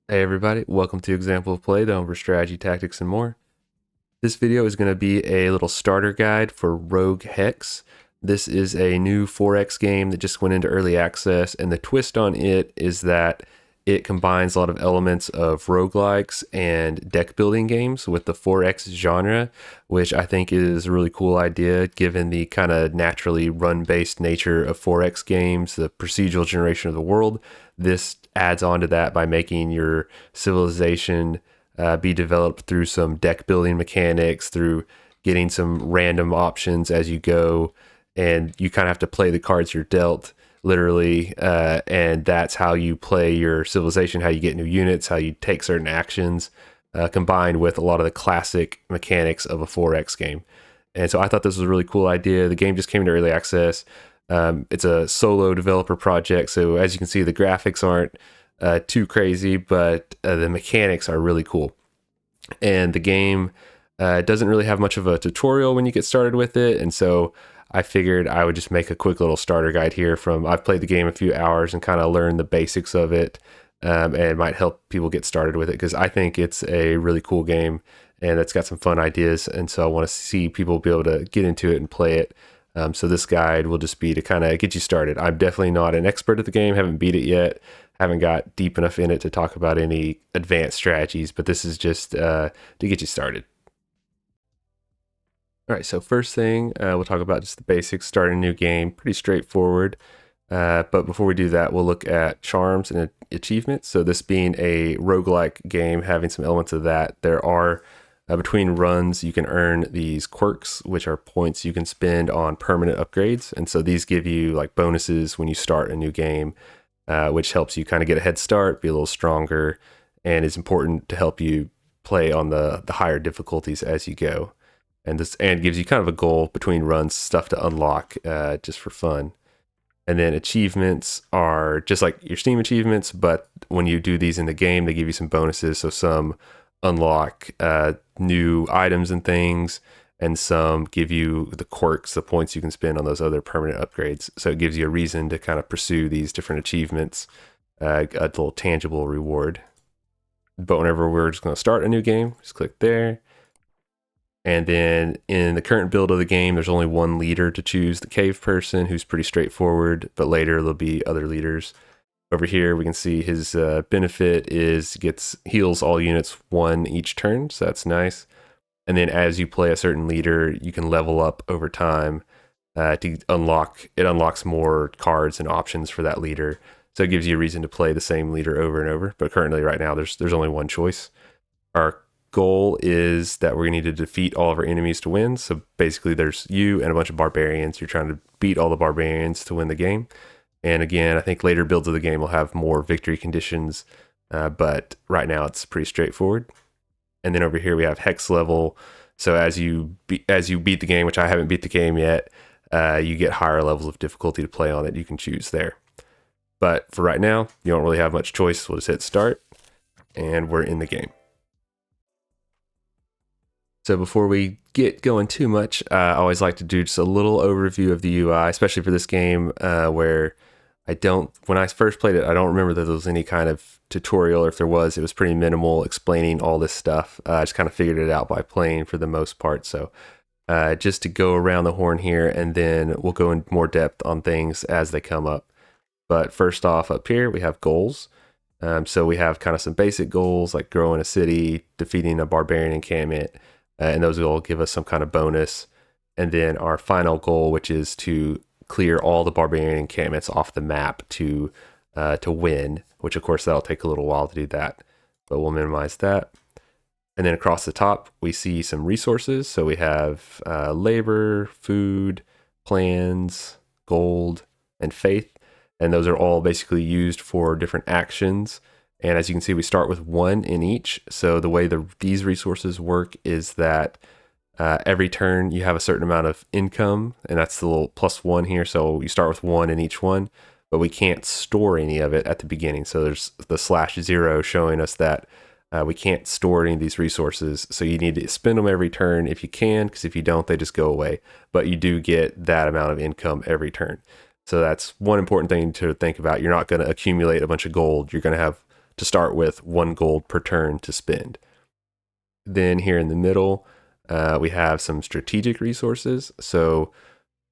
Hey everybody, welcome to Example of Play, the home for strategy, tactics, and more. This video is going to be a little starter guide for Rogue Hex. This is a new 4X game that just went into early access, and the twist on it is that it combines a lot of elements of roguelikes and deck building games with the 4X genre, which I think is a really cool idea given the kind of naturally run-based nature of 4X games, the procedural generation of the world. This adds on to that by making your civilization be developed through some deck building mechanics, through getting some random options as you go, and you kind of have to play the cards you're dealt, literally, and that's how you play your civilization, how you get new units, how you take certain actions, combined with a lot of the classic mechanics of a 4X game. And so I thought this was a really cool idea. The game just came into early access. It's a solo developer project, so as you can see, the graphics aren't too crazy, but the mechanics are really cool. And the game doesn't really have much of a tutorial when you get started with it, and so I figured I would just make a quick little starter guide here. I've played the game a few hours and kind of learned the basics of it, and it might help people get started with it because I think it's a really cool game and it's got some fun ideas, and so I want to see people be able to get into it and play it. So this guide will just be to kind of get you started. I'm definitely not an expert at the game, haven't beat it yet, haven't got deep enough in it to talk about any advanced strategies, but this is just to get you started. All right, so first thing, we'll talk about just the basics, starting a new game, pretty straightforward. But before we do that, we'll look at charms and achievements. So this being a roguelike game, having some elements of that, there are between runs, you can earn these quirks, which are points you can spend on permanent upgrades. And so these give you like bonuses when you start a new game, which helps you kind of get a head start, be a little stronger, and is important to help you play on the higher difficulties as you go. And this gives you kind of a goal between runs, stuff to unlock just for fun. And then achievements are just like your Steam achievements, but when you do these in the game, they give you some bonuses. So some unlock new items and things, and some give you the quirks, the points you can spend on those other permanent upgrades. So it gives you a reason to kind of pursue these different achievements, a little tangible reward. But whenever we're just going to start a new game, just click there. And then in the current build of the game, there's only one leader to choose, the cave person, who's pretty straightforward, but later there'll be other leaders. Over here, we can see his benefit is heals all units one each turn, so that's nice. And then as you play a certain leader, you can level up over time to unlocks more cards and options for that leader. So it gives you a reason to play the same leader over and over. But currently, right now, there's only one choice. Our goal is that we're going to need to defeat all of our enemies to win. So basically, there's you and a bunch of barbarians. You're trying to beat all the barbarians to win the game. And again, I think later builds of the game will have more victory conditions, but right now it's pretty straightforward. And then over here we have hex level. So as you beat the game, which I haven't beat the game yet, you get higher levels of difficulty to play on that you can choose there. But for right now, you don't really have much choice. We'll just hit start, and we're in the game. So before we get going too much, I always like to do just a little overview of the UI, especially for this game, where when I first played it, I don't remember that there was any kind of tutorial, or if there was, it was pretty minimal explaining all this stuff. I just kind of figured it out by playing for the most part. So just to go around the horn here, and then we'll go in more depth on things as they come up. But first off, up here, we have goals. So we have kind of some basic goals like growing a city, defeating a barbarian encampment, and those will give us some kind of bonus. And then our final goal, which is to clear all the barbarian encampments off the map to win, which of course that'll take a little while to do that, but we'll minimize that. And then across the top, we see some resources. So we have labor, food, plans, gold, and faith. And those are all basically used for different actions. And as you can see, we start with one in each. So the way these resources work is that every turn you have a certain amount of income, and that's the little +1 here. So you start with one in each one, but we can't store any of it at the beginning. So there's the /0 showing us that we can't store any of these resources. So you need to spend them every turn if you can, because if you don't, they just go away. But you do get that amount of income every turn. So that's one important thing to think about. You're not going to accumulate a bunch of gold. You're going to have to start with 1 gold per turn to spend. Then here in the middle, we have some strategic resources. So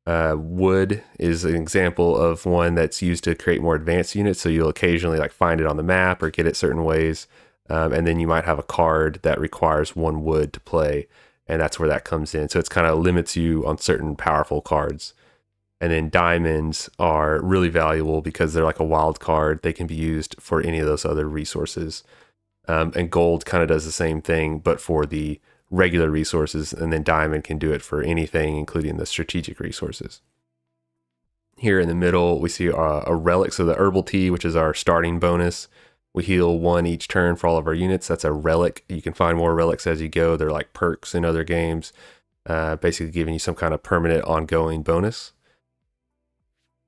wood is an example of one that's used to create more advanced units. So you'll occasionally like find it on the map or get it certain ways. And then you might have a card that requires 1 wood to play, and that's where that comes in. So it's kind of limits you on certain powerful cards. And then diamonds are really valuable because they're like a wild card. They can be used for any of those other resources. And gold kind of does the same thing, but for the regular resources, and then diamond can do it for anything, including the strategic resources. Here in the middle, we see a relic. So the herbal tea, which is our starting bonus, we heal 1 each turn for all of our units. That's a relic. You can find more relics as you go. They're like perks in other games, basically giving you some kind of permanent ongoing bonus.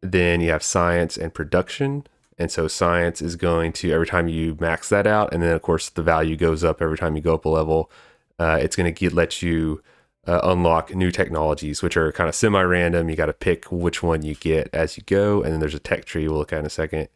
Then you have science and production. And so science is going to, every time you max that out, and then of course the value goes up every time you go up a level, it's going to let you unlock new technologies, which are kind of semi-random. You got to pick which one you get as you go. And then there's a tech tree we'll look at in a second.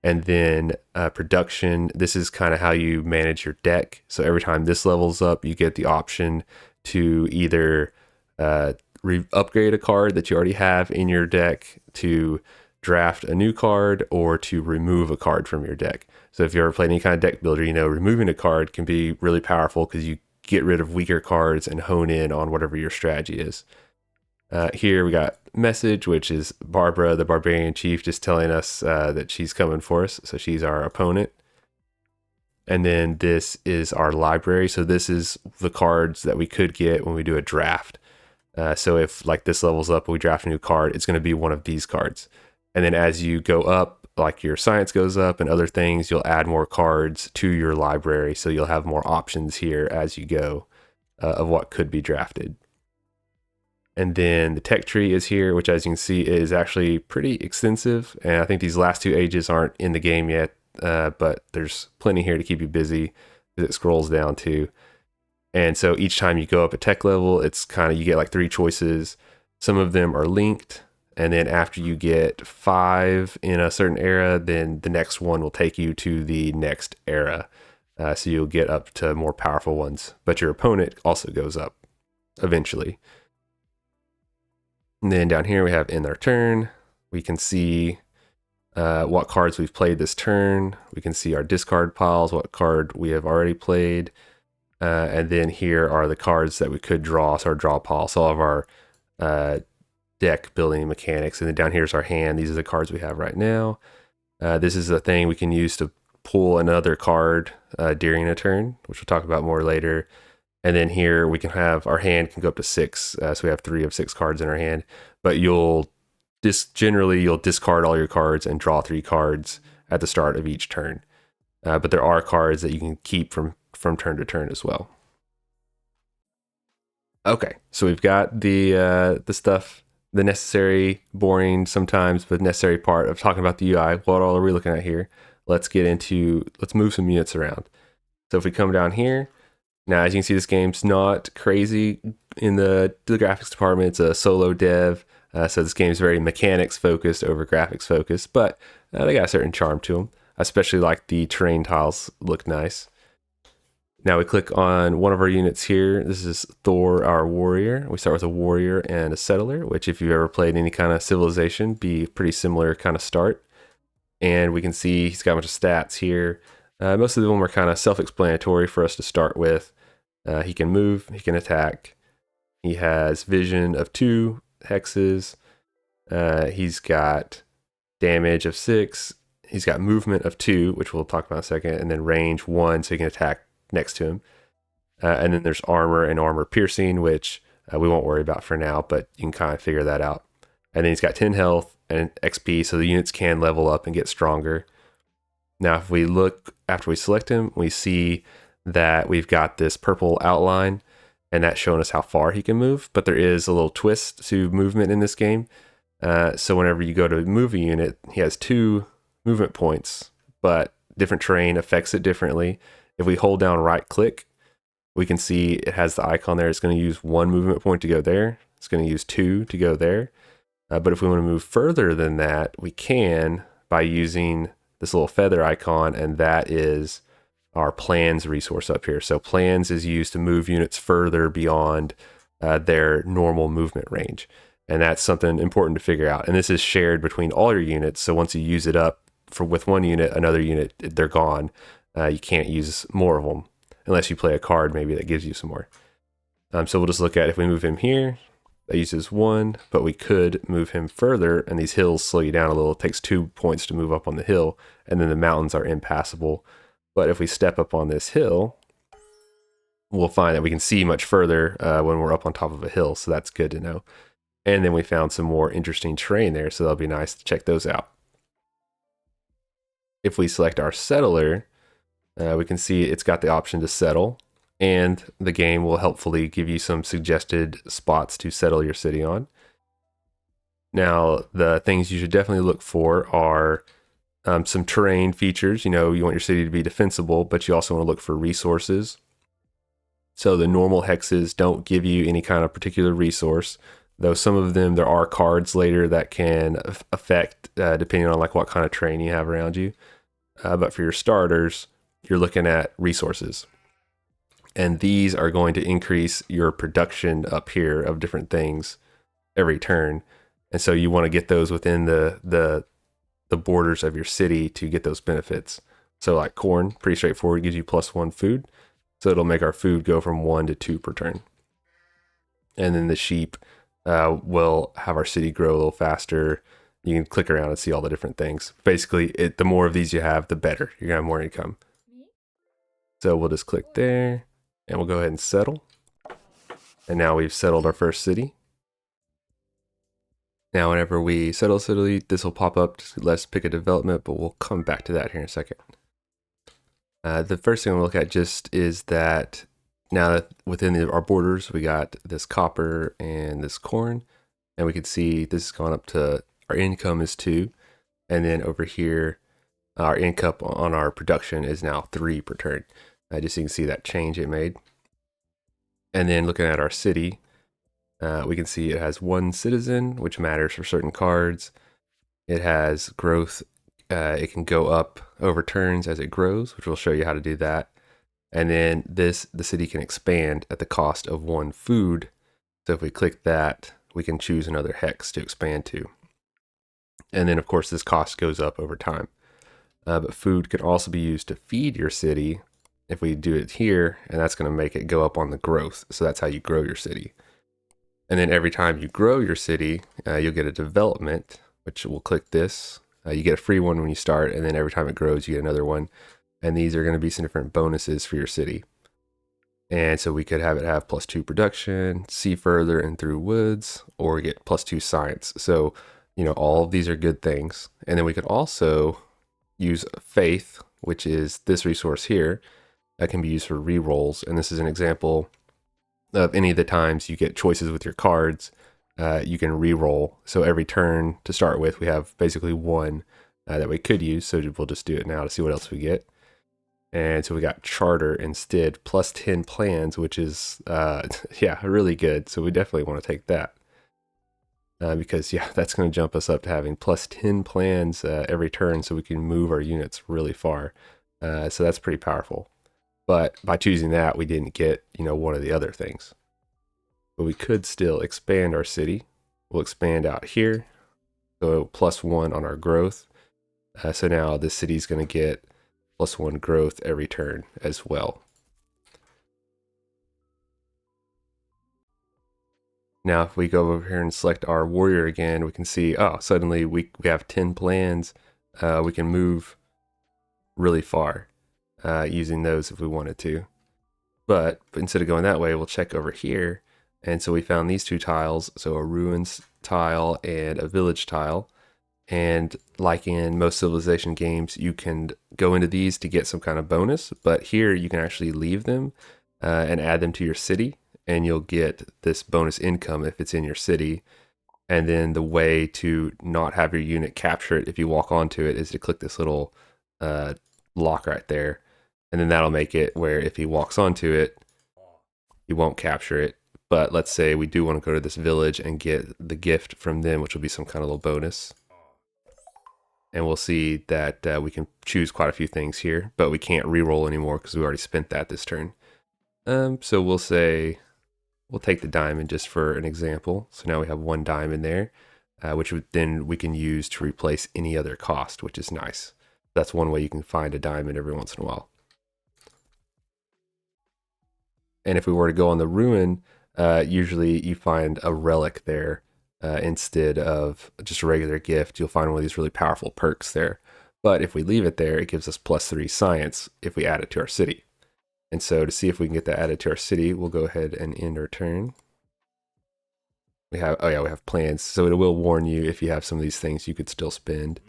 And then production, this is kind of how you manage your deck. So every time this levels up, you get the option to either upgrade a card that you already have in your deck, to draft a new card, or to remove a card from your deck. So if you ever played any kind of deck builder, you know removing a card can be really powerful because you get rid of weaker cards and hone in on whatever your strategy is. Here we got message, which is Barbara, the barbarian chief, just telling us that she's coming for us. So she's our opponent. And then this is our library. So this is the cards that we could get when we do a draft. So if like this levels up and we draft a new card, it's going to be one of these cards. And then as you go up, like your science goes up and other things, you'll add more cards to your library. So you'll have more options here as you go of what could be drafted. And then the tech tree is here, which as you can see is actually pretty extensive. And I think these last 2 ages aren't in the game yet, but there's plenty here to keep you busy as it scrolls down too. And so each time you go up a tech level, it's kind of, you get like 3 choices. Some of them are linked. And then after you get 5 in a certain era, then the next one will take you to the next era. So you'll get up to more powerful ones, but your opponent also goes up eventually. And then down here we have end our turn. We can see what cards we've played this turn. We can see our discard piles, what card we have already played. And then here are the cards that we could draw. So our draw pile, so all of our deck building mechanics. And then down here's our hand. These are the cards we have right now. This is a thing we can use to pull another card during a turn, which we'll talk about more later. And then here we can have, our hand can go up to 6. So we have 3 of 6 cards in our hand, but generally you'll discard all your cards and draw 3 cards at the start of each turn. But there are cards that you can keep from turn to turn as well. Okay, so we've got the stuff, the necessary, boring sometimes, but necessary part of talking about the UI. What all are we looking at here? Let's move some units around. So if we come down here, now as you can see, this game's not crazy in the graphics department. It's a solo dev, so this game's very mechanics focused over graphics focused, but they got a certain charm to them. I especially like the terrain tiles, look nice. Now we click on one of our units here. This is Thor, our warrior. We start with a warrior and a settler, which if you've ever played any kind of civilization, be a pretty similar kind of start. And we can see he's got a bunch of stats here. Most of them are kind of self-explanatory for us to start with. He can move, he can attack. He has vision of 2 hexes. He's got damage of 6. He's got movement of 2, which we'll talk about in a second, and then range 1, so he can attack next to him. And then there's armor and armor piercing, which we won't worry about for now, but you can kind of figure that out. And then he's got 10 health and XP, so the units can level up and get stronger. Now, if we look after we select him, we see that we've got this purple outline, and that's showing us how far he can move. But there is a little twist to movement in this game. So whenever you go to move a unit, he has 2 movement points, but different terrain affects it differently. If we hold down right click, we can see it has the icon there. It's going to use 1 movement point to go there. It's going to use 2 to go there. But if we want to move further than that, we can by using this little feather icon, and that is our plans resource up here. So plans is used to move units further beyond their normal movement range. And that's something important to figure out. And this is shared between all your units. So once you use it up with one unit, another unit, they're gone. You can't use more of them unless you play a card maybe that gives you some more. So we'll just look at if we move him here, that uses 1, but we could move him further, and these hills slow you down a little. It takes 2 points to move up on the hill, and then the mountains are impassable. But if we step up on this hill, we'll find that we can see much further when we're up on top of a hill, so that's good to know. And then we found some more interesting terrain there, so that'll be nice to check those out. If we select our settler, we can see it's got the option to settle, and the game will helpfully give you some suggested spots to settle your city on. Now, the things you should definitely look for are some terrain features. You know, you want your city to be defensible, but you also want to look for resources. So the normal hexes don't give you any kind of particular resource, though some of them, there are cards later that can affect depending on like what kind of terrain you have around you. But for your starters, you're looking at resources. And these are going to increase your production up here of different things every turn. And so you want to get those within the borders of your city to get those benefits. So like corn, pretty straightforward, gives you +1 food. So it'll make our food go from 1 to 2 per turn. And then the sheep will have our city grow a little faster. You can click around and see all the different things. Basically, the more of these you have, the better. You're going to have more income. So we'll just click there, and we'll go ahead and settle. And now we've settled our first city. Now, whenever we settle a city, this will pop up. Just let's pick a development, but we'll come back to that here in a second. The first thing we'll look at just is that now that within our borders, we got this copper and this corn, and we can see this has gone up to, our income is 2. And then over here, our income on our production is now 3 per turn. Just so you can see that change it made. And then looking at our city, we can see it has 1 citizen, which matters for certain cards. It has growth. It can go up over turns as it grows, which will show you how to do that. And then the city can expand at the cost of 1 food. So if we click that, we can choose another hex to expand to. And then of course this cost goes up over time. But food can also be used to feed your city if we do it here, and that's going to make it go up on the growth. So that's how you grow your city. And then every time you grow your city, you'll get a development, which we'll click this. You get a free one when you start, and then every time it grows, you get another one. And these are going to be some different bonuses for your city. And so we could have it have +2 production, see further and through woods, or get +2 science. So, you know, all of these are good things. And then we could also use faith, which is this resource here, that can be used for rerolls. And this is an example of any of the times you get choices with your cards, you can reroll. So every turn to start with, we have basically 1 that we could use. So we'll just do it now to see what else we get. And so we got charter instead, +10 plans, which is, yeah, really good. So we definitely want to take that. Because, yeah, that's going to jump us up to having +10 plans every turn, so we can move our units really far. So that's pretty powerful. But by choosing that, we didn't get, you know, one of the other things. But we could still expand our city. We'll expand out here. So +1 on our growth. So now this city is going to get +1 growth every turn as well. Now, if we go over here and select our warrior again, we can see, oh, suddenly we have 10 plans. We can move really far using those if we wanted to. But instead of going that way, we'll check over here. And so we found these 2 tiles, so a ruins tile and a village tile. And like in most civilization games, you can go into these to get some kind of bonus, but here you can actually leave them and add them to your city, and you'll get this bonus income if it's in your city. And then the way to not have your unit capture it if you walk onto it is to click this little lock right there. And then that'll make it where if he walks onto it, he won't capture it. But let's say we do want to go to this village and get the gift from them, which will be some kind of little bonus. And we'll see that we can choose quite a few things here, but we can't re-roll anymore because we already spent that this turn. So we'll say, we'll take the diamond just for an example. So now we have 1 diamond there, which then we can use to replace any other cost, which is nice. That's one way you can find a diamond every once in a while. And if we were to go on the ruin, usually you find a relic there instead of just a regular gift. You'll find one of these really powerful perks there. But if we leave it there, it gives us +3 science if we add it to our city. And so to see if we can get that added to our city, we'll go ahead and end our turn. We have, oh yeah, we have plans. So it will warn you if you have some of these things you could still spend.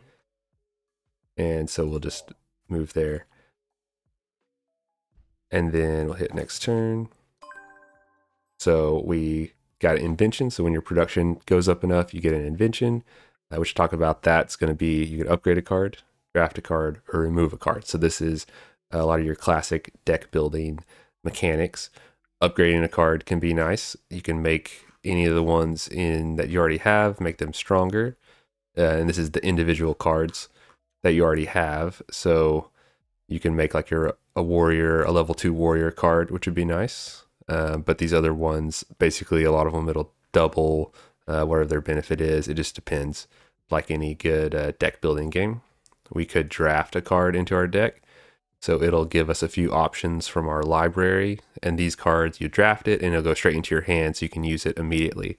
And so we'll just move there. And then we'll hit next turn. So we got an invention. So when your production goes up enough, you get an invention. Which talk about that's going to be, you can upgrade a card, draft a card, or remove a card. So this is a lot of your classic deck building mechanics. Upgrading a card can be nice. You can make any of the ones in that you already have, make them stronger. And this is the individual cards that you already have. So you can make like a warrior, a level 2 warrior card, which would be nice. But these other ones, basically a lot of them, it'll double whatever their benefit is. It just depends, like any good deck building game. We could draft a card into our deck. So it'll give us a few options from our library, and these cards, you draft it and it'll go straight into your hand so you can use it immediately.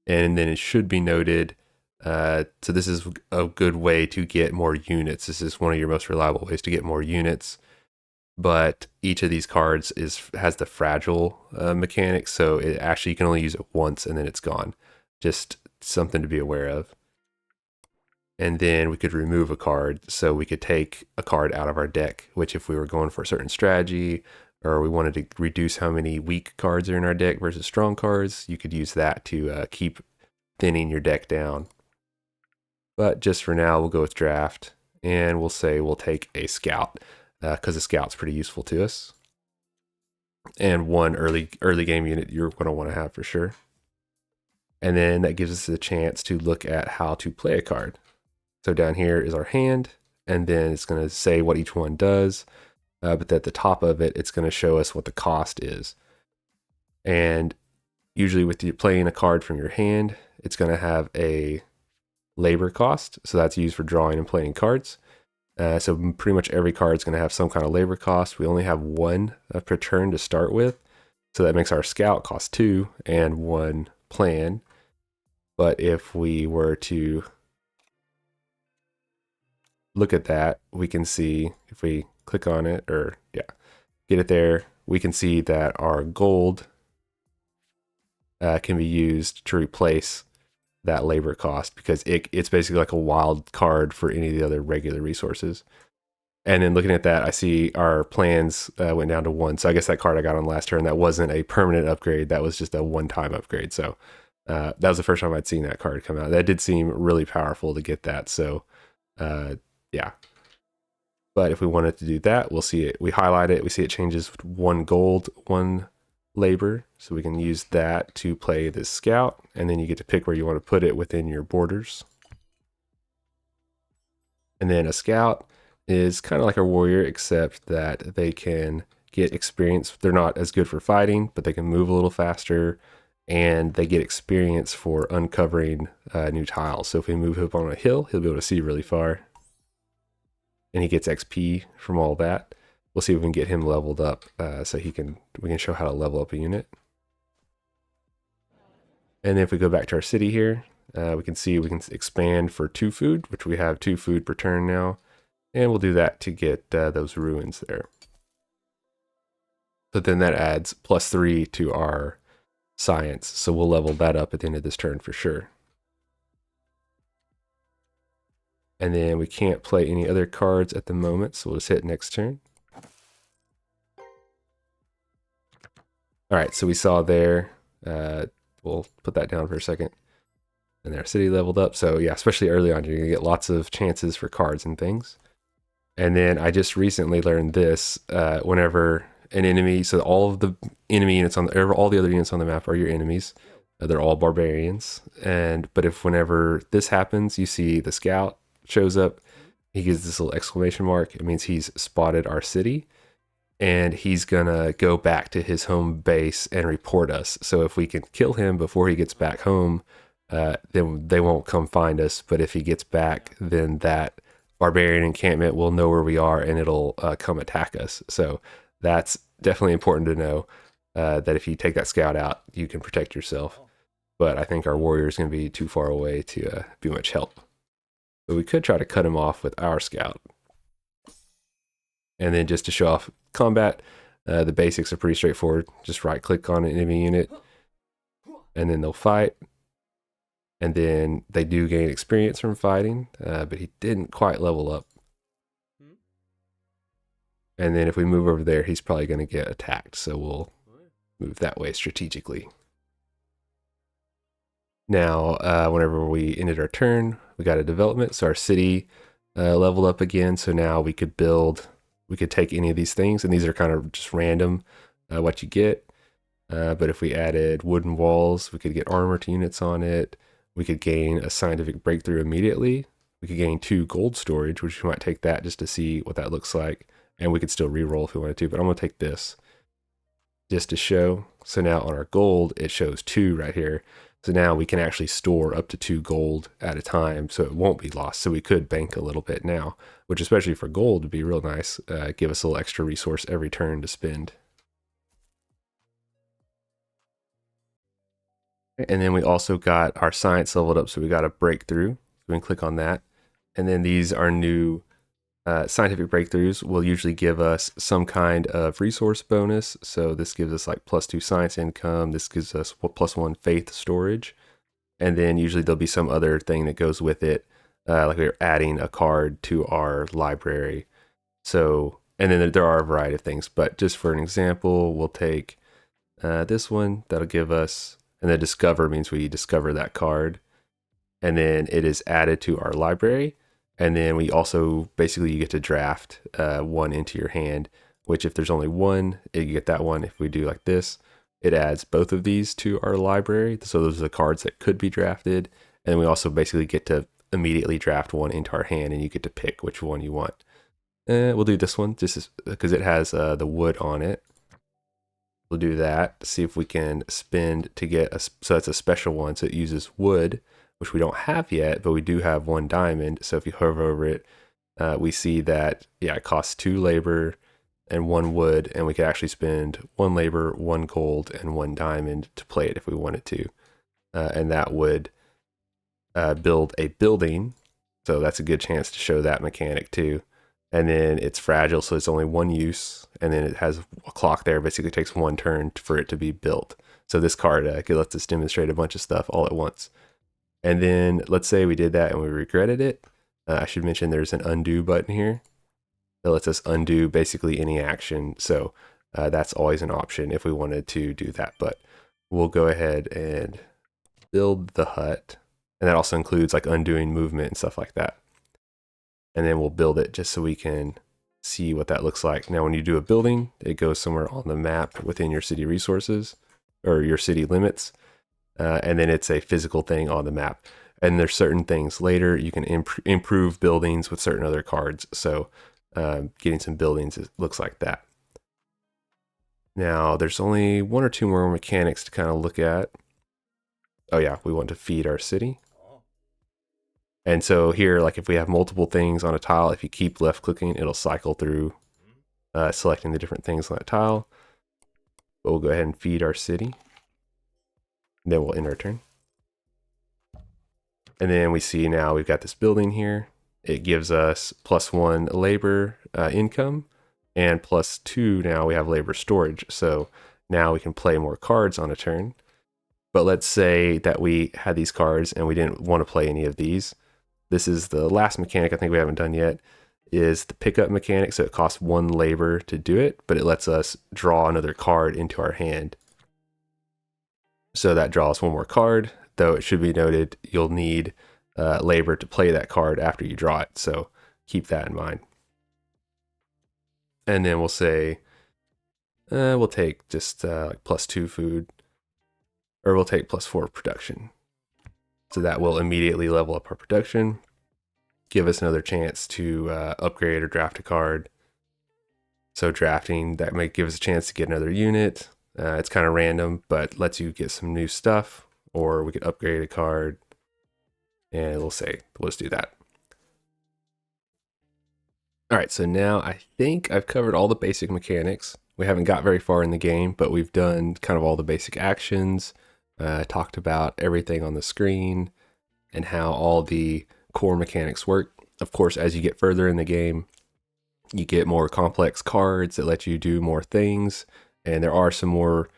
And then it should be noted, so this is a good way to get more units. This is one of your most reliable ways to get more units. But each of these cards has the fragile mechanic, so it actually, you can only use it once and then it's gone. Just something to be aware of. And then we could remove a card, so we could take a card out of our deck, which if we were going for a certain strategy, or we wanted to reduce how many weak cards are in our deck versus strong cards, you could use that to keep thinning your deck down. But just for now, we'll go with draft, and we'll say we'll take a scout, because a scout's pretty useful to us. And one early game unit you're going to want to have for sure. And then that gives us the chance to look at how to play a card. So down here is our hand, and then it's going to say what each one does. But at the top of it, it's going to show us what the cost is. And usually with you playing a card from your hand, it's going to have a labor cost. So that's used for drawing and playing cards. So pretty much every card is going to have some kind of labor cost. We only have 1 per turn to start with. So that makes our scout cost 2 and 1 plan. But if we were to look at that, we can see, if we click on it, or get it there, we can see that our gold can be used to replace that labor cost, because it's basically like a wild card for any of the other regular resources. And then looking at that, I see our plans went down to 1. So I guess that card I got on last turn, that wasn't a permanent upgrade. That was just a one-time upgrade. So that was the first time I'd seen that card come out. That did seem really powerful to get that. So yeah. But if we wanted to do that, we'll see it. We highlight it. We see it changes 1 gold, 1 labor. So we can use that to play this scout. And then you get to pick where you want to put it within your borders. And then a scout is kind of like a warrior, except that they can get experience. They're not as good for fighting, but they can move a little faster. And they get experience for uncovering new tiles. So if we move up on a hill, he'll be able to see really far. And he gets XP from all that. We'll see if we can get him leveled up so we can show how to level up a unit. And then if we go back to our city here, we can see we can expand for 2 food, which we have 2 food per turn now. And we'll do that to get those ruins there. But then that adds +3 to our science. So we'll level that up at the end of this turn for sure. And then we can't play any other cards at the moment, so we'll just hit next turn. All right, so we saw there, we'll put that down for a second. And their city leveled up. So yeah, especially early on, you're gonna get lots of chances for cards and things. And then I just recently learned this, whenever an enemy, so all of the enemy units all the other units on the map are your enemies. They're all barbarians. But if whenever this happens, you see the scout shows up, he gives this little exclamation mark. It means he's spotted our city, and he's gonna go back to his home base and report us. So if we can kill him before he gets back home, then they won't come find us. But if he gets back, then that barbarian encampment will know where we are, and it'll come attack us. So that's definitely important to know, that if you take that scout out, you can protect yourself. But I think our warrior is going to be too far away to be much help. But we could try to cut him off with our scout. And then just to show off combat, the basics are pretty straightforward. Just right click on an enemy unit, and then they'll fight. And then they do gain experience from fighting, but he didn't quite level up. And then if we move over there, he's probably going to get attacked. So we'll move that way strategically. Now, whenever we ended our turn, we got a development. So our city leveled up again. So now we could build, we could take any of these things. And these are kind of just random what you get. But if we added wooden walls, we could get armor to units on it. We could gain a scientific breakthrough immediately. We could gain 2 gold storage, which we might take that just to see what that looks like. And we could still reroll if we wanted to, but I'm going to take this just to show. So now on our gold, it shows 2 right here. So now we can actually store up to 2 gold at a time, so it won't be lost. So we could bank a little bit now, which especially for gold would be real nice. Give us a little extra resource every turn to spend. And then we also got our science leveled up, so we got a breakthrough. So we can click on that. And then these are new scientific breakthroughs will usually give us some kind of resource bonus. So this gives us like +2 science income. This gives us +1 faith storage. And then usually there'll be some other thing that goes with it. Like we're adding a card to our library. So, and then there are a variety of things, but just for an example, we'll take this one. That'll give us, and then discover means we discover that card. And then it is added to our library. And then we also, basically you get to draft 1 into your hand, which if there's only 1, you get that one. If we do like this, it adds both of these to our library. So those are the cards that could be drafted. And then we also basically get to immediately draft 1 into our hand, and you get to pick which one you want. We'll do this one just because it has the wood on it. We'll do that, see if we can spend to get so that's a special one. So it uses wood, which we don't have yet, but we do have 1 diamond. So if you hover over it, we see that, yeah, it costs 2 labor and 1 wood, and we could actually spend 1 labor, 1 gold, and 1 diamond to play it if we wanted to. And that would build a building. So that's a good chance to show that mechanic too. And then it's fragile, so it's only 1 use. And then it has a clock there, basically takes 1 turn for it to be built. So this card lets us demonstrate a bunch of stuff all at once. And then let's say we did that and we regretted it. I should mention there's an undo button here that lets us undo basically any action. So that's always an option if we wanted to do that. But we'll go ahead and build the hut. And that also includes like undoing movement and stuff like that. And then we'll build it just so we can see what that looks like. Now, when you do a building, it goes somewhere on the map within your city resources or your city limits. And then it's a physical thing on the map. And there's certain things later you can improve buildings with certain other cards. So getting some buildings looks like that. Now there's only 1 or 2 more mechanics to kind of look at. Oh yeah, we want to feed our city. And so here, like if we have multiple things on a tile, if you keep left clicking, it'll cycle through selecting the different things on that tile. But we'll go ahead and feed our city. Then we'll end our turn. And then we see now we've got this building here. It gives us +1 labor income and +2 now we have labor storage. So now we can play more cards on a turn. But let's say that we had these cards and we didn't want to play any of these. This is the last mechanic I think we haven't done yet, is the pickup mechanic. So it costs 1 labor to do it, but it lets us draw another card into our hand. So that draws 1 more card, though it should be noted you'll need labor to play that card after you draw it. So keep that in mind. And then we'll say, we'll take just like +2 food, or we'll take +4 production. So that will immediately level up our production, give us another chance to upgrade or draft a card. So drafting, that might give us a chance to get another unit. It's kind of random, but lets you get some new stuff, or we could upgrade a card, and we'll just do that. All right, so now I think I've covered all the basic mechanics. We haven't got very far in the game, but we've done kind of all the basic actions, talked about everything on the screen, and how all the core mechanics work. Of course, as you get further in the game, you get more complex cards that let you do more things, and there are some more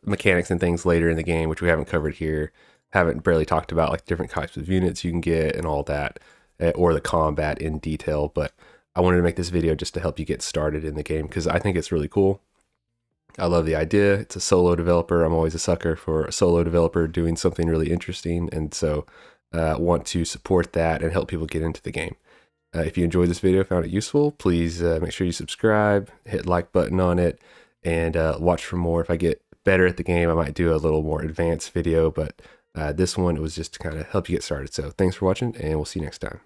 mechanics and things later in the game, which we haven't covered here. Haven't barely talked about, like different types of units you can get and all that, or the combat in detail, but I wanted to make this video just to help you get started in the game because I think it's really cool. I love the idea. It's a solo developer. I'm always a sucker for a solo developer doing something really interesting, and so want to support that and help people get into the game. If you enjoyed this video, found it useful, please make sure you subscribe, hit like button on it, and watch for more. If I get better at the game, I might do a little more advanced video, but this one was just to kind of help you get started. So thanks for watching, and we'll see you next time.